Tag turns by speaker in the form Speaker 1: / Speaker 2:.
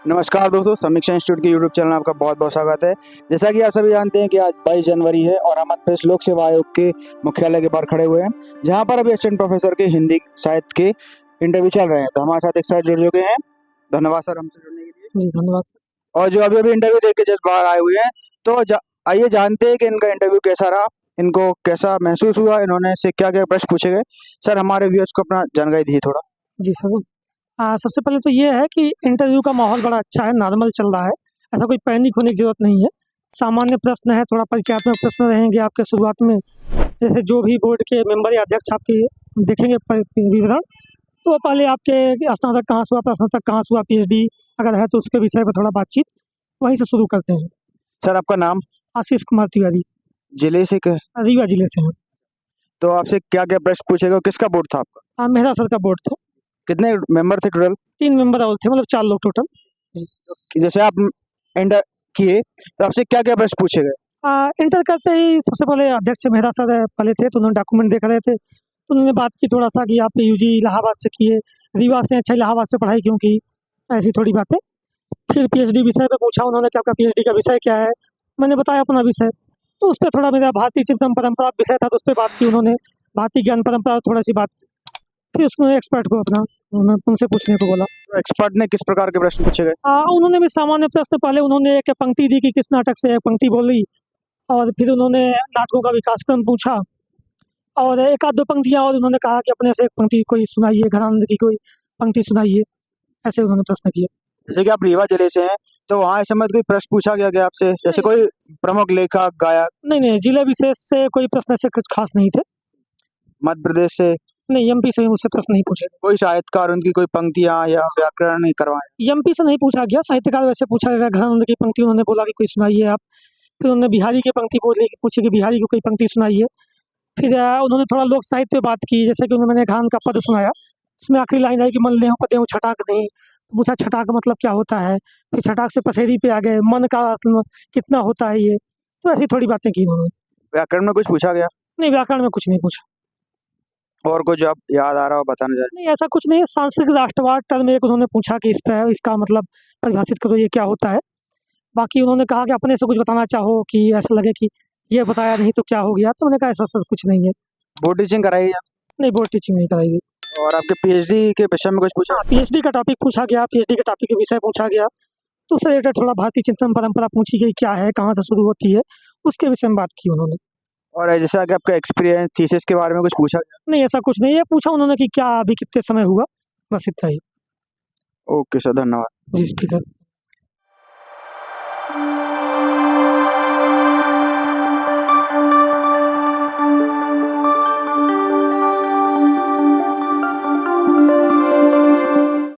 Speaker 1: नमस्कार दोस्तों, समीक्षा इंस्टीट्यूट के यूट्यूब चैनल में आपका बहुत बहुत स्वागत है। जैसा कि आप सभी जानते हैं कि आज 22 जनवरी है और हम प्रेस लोक सेवा आयोग के मुख्यालय के बाहर खड़े हुए हैं, जहां पर अभी असिस्टेंट प्रोफेसर के हिंदी साहित्य के इंटरव्यू चल रहे हैं। तो हमारे साथ एक सर जुड़ चुके हैं। धन्यवाद सर हमसे जुड़ने के लिए।
Speaker 2: जी धन्यवाद सर।
Speaker 1: और जो अभी अभी इंटरव्यू देख के जस्ट बाहर आए हुए हैं, तो आइए जानते हैं कि इनका इंटरव्यू कैसा रहा, इनको कैसा महसूस हुआ, इन्होंने से क्या क्या प्रश्न पूछे गए। सर हमारे व्यूअर्स को अपना जानकारी दीजिए थोड़ा।
Speaker 2: जी सर, सबसे पहले तो ये है कि इंटरव्यू का माहौल बड़ा अच्छा है, नॉर्मल चल रहा है। ऐसा कोई पैनिक होने की ज़रूरत नहीं है। सामान्य प्रश्न है, थोड़ा परिचयात्मक प्रश्न रहेंगे आपके शुरुआत में। जैसे जो भी बोर्ड के मेंबर या अध्यक्ष आपके देखेंगे विवरण, तो वो पहले आपके स्नातक कहाँ से हुआ, प्रस्नातक कहाँ से हुआ, पीएचडी अगर है तो उसके विषय पर थोड़ा बातचीत वहीं से शुरू करते हैं।
Speaker 1: सर आपका नाम?
Speaker 2: आशीष कुमार तिवारी,
Speaker 1: जिले से
Speaker 2: रीवा जिले से हैं।
Speaker 1: तो आपसे क्या क्या प्रश्न पूछे गए, किसका बोर्ड था आपका?
Speaker 2: हाँ, मेहरा सर का बोर्ड था।
Speaker 1: कितने मेंबर थे टोटल?
Speaker 2: 3 मेंबर और थे, मतलब 4 लोग टोटल।
Speaker 1: जैसे आप एंटर किए तो आपसे क्या क्या प्रश्न पूछे गए?
Speaker 2: इंटर करते ही सबसे पहले अध्यक्ष मेहरा सर पहले थे, तो उन्होंने डॉक्यूमेंट देख रहे थे, तो उन्होंने बात की थोड़ा सा कि आप यूजी इलाहाबाद से किए, रीवा से, अच्छा इलाहाबाद से पढ़ाई क्यों की, ऐसी थोड़ी बातें। फिर पीएचडी विषय पे पूछा उन्होंने कि आपका पीएचडी का विषय क्या है। मैंने बताया अपना विषय, तो उस पर थोड़ा मेरा भारतीय चिंतन परंपरा विषय था, तो उस पर बात की उन्होंने, भारतीय ज्ञान परंपरा थोड़ा सी बात। फिर उसमें एक्सपर्ट को अपना उनसे पूछने को बोला।
Speaker 1: तो एक्सपर्ट ने किस प्रकार के प्रश्न पूछे गए?
Speaker 2: उन्होंने भी सामान्य प्रश्न, पहले उन्होंने एक पंक्ति दी कि किस नाटक से एक पंक्ति बोली, और फिर उन्होंने नाटकों का विकासक्रम पूछा, और एक आध दो पंक्तियाँ और उन्होंने कहा कि अपने से एक पंक्ति कोई सुनाइए, घरानंद की कोई पंक्ति सुनाइए, ऐसे उन्होंने प्रश्न किए।
Speaker 1: जैसे कि आप रीवा जिले से हैं, तो वहाँ इस समय कोई प्रश्न पूछा गया क्या आपसे, जैसे कोई प्रमुख लेखक, गायक?
Speaker 2: नहीं, जिले विशेष से कोई प्रश्न ऐसे कुछ खास नहीं थे।
Speaker 1: मध्य प्रदेश से?
Speaker 2: नहीं, एमपी से मुझसे प्रश्न नहीं पूछे।
Speaker 1: कोई साहित्यकार, उनकी कोई पंक्तियाँ या व्याकरण नहीं करवाए?
Speaker 2: एमपी से नहीं पूछा गया, साहित्यकार वैसे पूछा गया, घरानंद की पंक्ति उन्होंने बोला कि कोई सुनाइए आप। फिर उन्होंने बिहारी की पंक्ति बोली, पूछी कि बिहारी की कोई पंक्ति सुनाइए। फिर उन्होंने थोड़ा लोक साहित्य पे बात की, जैसे कि उन्होंने मैंने घरानंद का पद सुनाया, उसमें आखिरी लाइन आई कि मन लेहूं पदेहूं छटाक नहीं। तो पूछा छटाक मतलब क्या होता है, फिर छटाक से पसेरी पे आ गए, मन का कितना होता है ये, तो ऐसी थोड़ी बातें की उन्होंने।
Speaker 1: व्याकरण में कुछ पूछा गया?
Speaker 2: नहीं, व्याकरण में कुछ नहीं पूछा।
Speaker 1: और कुछ आप याद आ रहा हो बताना चाहिए?
Speaker 2: नहीं, ऐसा कुछ नहीं है। सांस्कृतिक राष्ट्रवाद टर्म एक उन्होंने पूछा कि इसका मतलब परिभाषित करो, ये क्या होता है। बाकी उन्होंने कहा कि अपने से कुछ बताना चाहो कि ऐसा लगे कि ये बताया नहीं तो क्या हो गया, तो मैंने कहा ऐसा सब कुछ नहीं है।
Speaker 1: बोर्ड टीचिंग कराई है?
Speaker 2: नहीं, बोर्ड टीचिंग नहीं कराई गई।
Speaker 1: और आपके पीएचडी के विषय में कुछ पूछा?
Speaker 2: पीएचडी का टॉपिक पूछा गया, पीएचडी के टॉपिक के विषय पूछा गया, तो उससे रिलेटेड थोड़ा भारतीय चिंतन परंपरा पूछी गई, क्या है, कहाँ से शुरू होती है, उसके विषय में बात की उन्होंने।
Speaker 1: और जैसा कि आपका एक्सपीरियंस, थीसिस के बारे में कुछ पूछा गया?
Speaker 2: नहीं, ऐसा कुछ नहीं है। पूछा उन्होंने कि क्या अभी कितने समय हुआ, बस इतना ही।
Speaker 1: ओके सर, धन्यवाद।
Speaker 2: जी ठीक है।